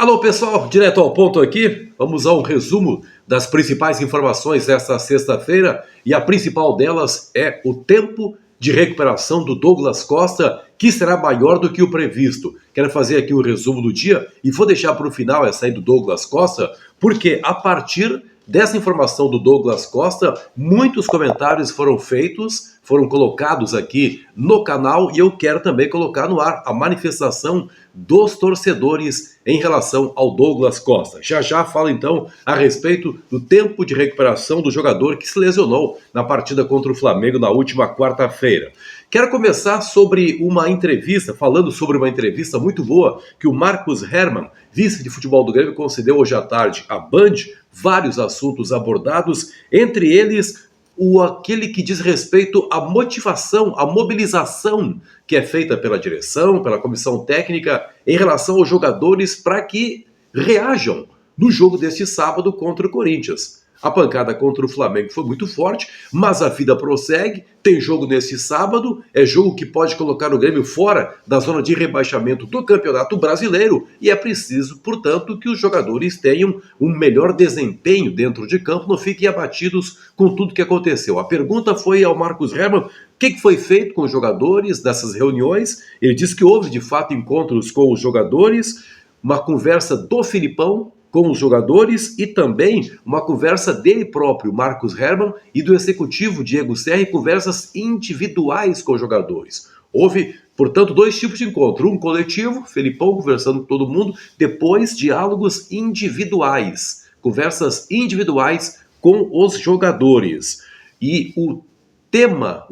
Alô pessoal, direto ao ponto aqui, vamos a um resumo das principais informações desta sexta-feira e a principal delas é o tempo de recuperação do Douglas Costa, que será maior do que o previsto. Quero fazer aqui o resumo do dia e vou deixar para o final essa aí do Douglas Costa, porque a partir dessa informação do Douglas Costa, muitos comentários foram feitos, foram colocados aqui no canal e eu quero também colocar no ar a manifestação dos torcedores em relação ao Douglas Costa. Já falo então a respeito do tempo de recuperação do jogador que se lesionou na partida contra o Flamengo na última quarta-feira. Quero começar falando sobre uma entrevista muito boa que o Marcos Hermann, vice de futebol do Grêmio, concedeu hoje à tarde à Band. Vários assuntos abordados, entre eles aquele que diz respeito à motivação, à mobilização que é feita pela direção, pela comissão técnica em relação aos jogadores para que reajam no jogo deste sábado contra o Corinthians. A pancada contra o Flamengo foi muito forte, mas a vida prossegue, tem jogo nesse sábado, é jogo que pode colocar o Grêmio fora da zona de rebaixamento do Campeonato Brasileiro e é preciso, portanto, que os jogadores tenham um melhor desempenho dentro de campo, não fiquem abatidos com tudo que aconteceu. A pergunta foi ao Marcos Hermann, o que foi feito com os jogadores nessas reuniões? Ele disse que houve, de fato, encontros com os jogadores, uma conversa do Filipão com os jogadores e também uma conversa dele próprio, Marcos Hermann, e do executivo Diego Serra, conversas individuais com os jogadores. Houve, portanto, dois tipos de encontro, um coletivo, Felipão conversando com todo mundo, depois diálogos individuais, conversas individuais com os jogadores. E o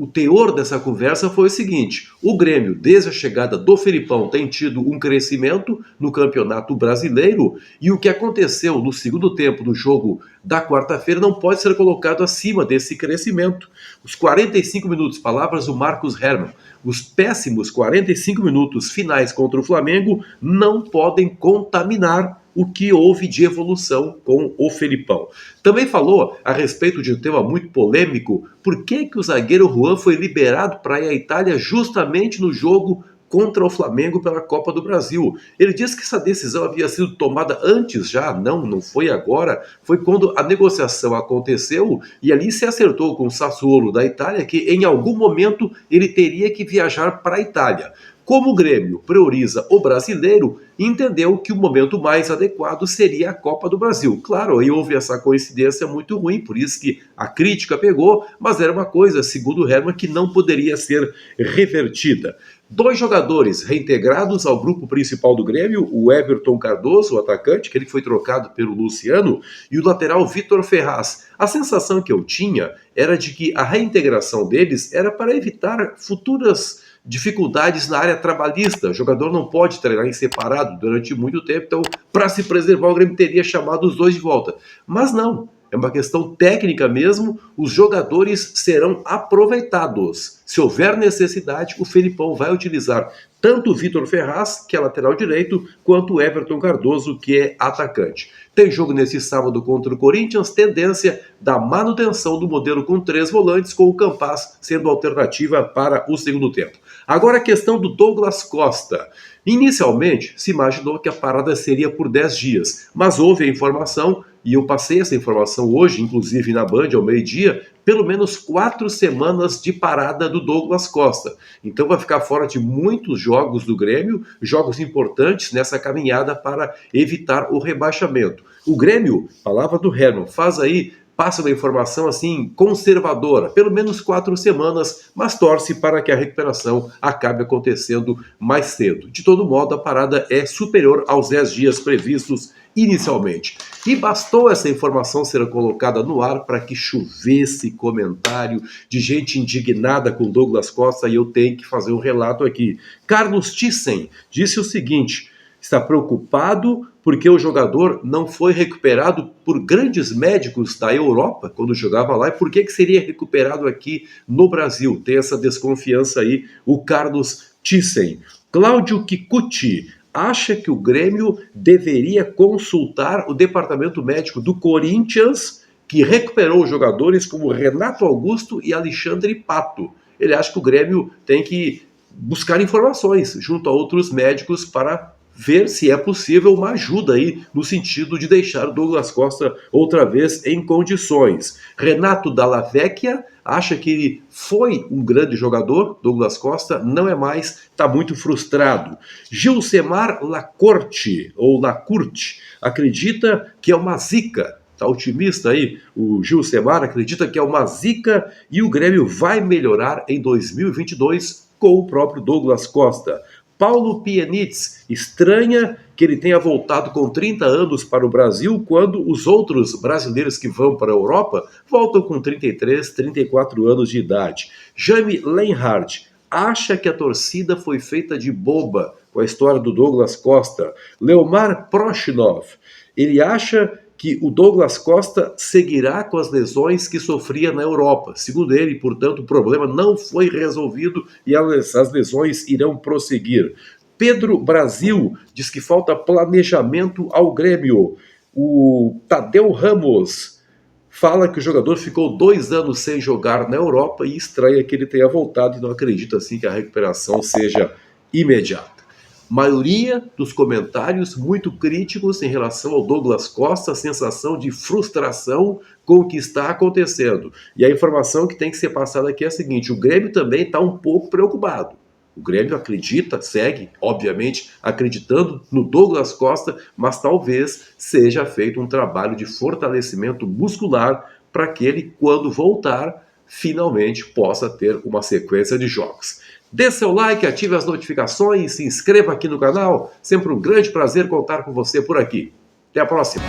teor dessa conversa foi o seguinte: o Grêmio, desde a chegada do Felipão, tem tido um crescimento no Campeonato Brasileiro e o que aconteceu no segundo tempo do jogo da quarta-feira não pode ser colocado acima desse crescimento. Os 45 minutos, palavras do Marcos Hermann, os péssimos 45 minutos finais contra o Flamengo não podem contaminar o que houve de evolução com o Felipão. Também falou a respeito de um tema muito polêmico, por que o zagueiro Juan foi liberado para ir à Itália justamente no jogo contra o Flamengo pela Copa do Brasil. Ele disse que essa decisão havia sido tomada antes já, não foi agora, foi quando a negociação aconteceu e ali se acertou com o Sassuolo da Itália que em algum momento ele teria que viajar para a Itália. Como o Grêmio prioriza o brasileiro, entendeu que o momento mais adequado seria a Copa do Brasil. Claro, aí houve essa coincidência muito ruim, por isso que a crítica pegou, mas era uma coisa, segundo o Hermann, que não poderia ser revertida. Dois jogadores reintegrados ao grupo principal do Grêmio, o Everton Cardoso, o atacante, que ele foi trocado pelo Luciano, e o lateral Vitor Ferraz. A sensação que eu tinha era de que a reintegração deles era para evitar futuras dificuldades na área trabalhista. O jogador não pode treinar em separado durante muito tempo, então, para se preservar, o Grêmio teria chamado os dois de volta. Mas não, é uma questão técnica mesmo, os jogadores serão aproveitados. Se houver necessidade, o Felipão vai utilizar tanto o Vitor Ferraz, que é lateral direito, quanto o Everton Cardoso, que é atacante. Tem jogo nesse sábado contra o Corinthians, tendência da manutenção do modelo com 3 volantes, com o Campaz sendo alternativa para o segundo tempo. Agora a questão do Douglas Costa. Inicialmente, se imaginou que a parada seria por 10 dias, mas houve a informação, e eu passei essa informação hoje, inclusive na Band, ao meio-dia, pelo menos 4 semanas de parada do Douglas Costa. Então vai ficar fora de muitos jogos do Grêmio, jogos importantes nessa caminhada para evitar o rebaixamento. O Grêmio, palavra do Hermann, passa uma informação assim conservadora, pelo menos 4 semanas, mas torce para que a recuperação acabe acontecendo mais cedo. De todo modo, a parada é superior aos 10 dias previstos inicialmente. E bastou essa informação ser colocada no ar para que chovesse comentário de gente indignada com Douglas Costa, e eu tenho que fazer um relato aqui. Carlos Thyssen disse o seguinte: está preocupado porque o jogador não foi recuperado por grandes médicos da Europa quando jogava lá, e por que seria recuperado aqui no Brasil? Tem essa desconfiança aí o Carlos Thyssen. Cláudio Kikuchi acha que o Grêmio deveria consultar o departamento médico do Corinthians, que recuperou jogadores como Renato Augusto e Alexandre Pato. Ele acha que o Grêmio tem que buscar informações junto a outros médicos para ver se é possível uma ajuda aí no sentido de deixar o Douglas Costa outra vez em condições. Renato Dalla Vecchia acha que ele foi um grande jogador, Douglas Costa não é mais, está muito frustrado. Gilcemar Lacorte, ou Lacurte, acredita que é uma zica. Está otimista aí, o Gilcemar acredita que é uma zica e o Grêmio vai melhorar em 2022 com o próprio Douglas Costa. Paulo Pianitz estranha que ele tenha voltado com 30 anos para o Brasil, quando os outros brasileiros que vão para a Europa voltam com 33, 34 anos de idade. Jaime Lenhardt acha que a torcida foi feita de boba com a história do Douglas Costa. Leomar Proshinov, ele acha que o Douglas Costa seguirá com as lesões que sofria na Europa. Segundo ele, portanto, o problema não foi resolvido e as lesões irão prosseguir. Pedro Brasil diz que falta planejamento ao Grêmio. O Tadeu Ramos fala que o jogador ficou 2 anos sem jogar na Europa e estranha que ele tenha voltado e não acredita assim que a recuperação seja imediata. Maioria dos comentários muito críticos em relação ao Douglas Costa, a sensação de frustração com o que está acontecendo. E a informação que tem que ser passada aqui é a seguinte: o Grêmio também está um pouco preocupado. O Grêmio acredita, segue, obviamente, acreditando no Douglas Costa, mas talvez seja feito um trabalho de fortalecimento muscular para que ele, quando voltar, finalmente possa ter uma sequência de jogos. Dê seu like, ative as notificações, se inscreva aqui no canal. Sempre um grande prazer contar com você por aqui. Até a próxima!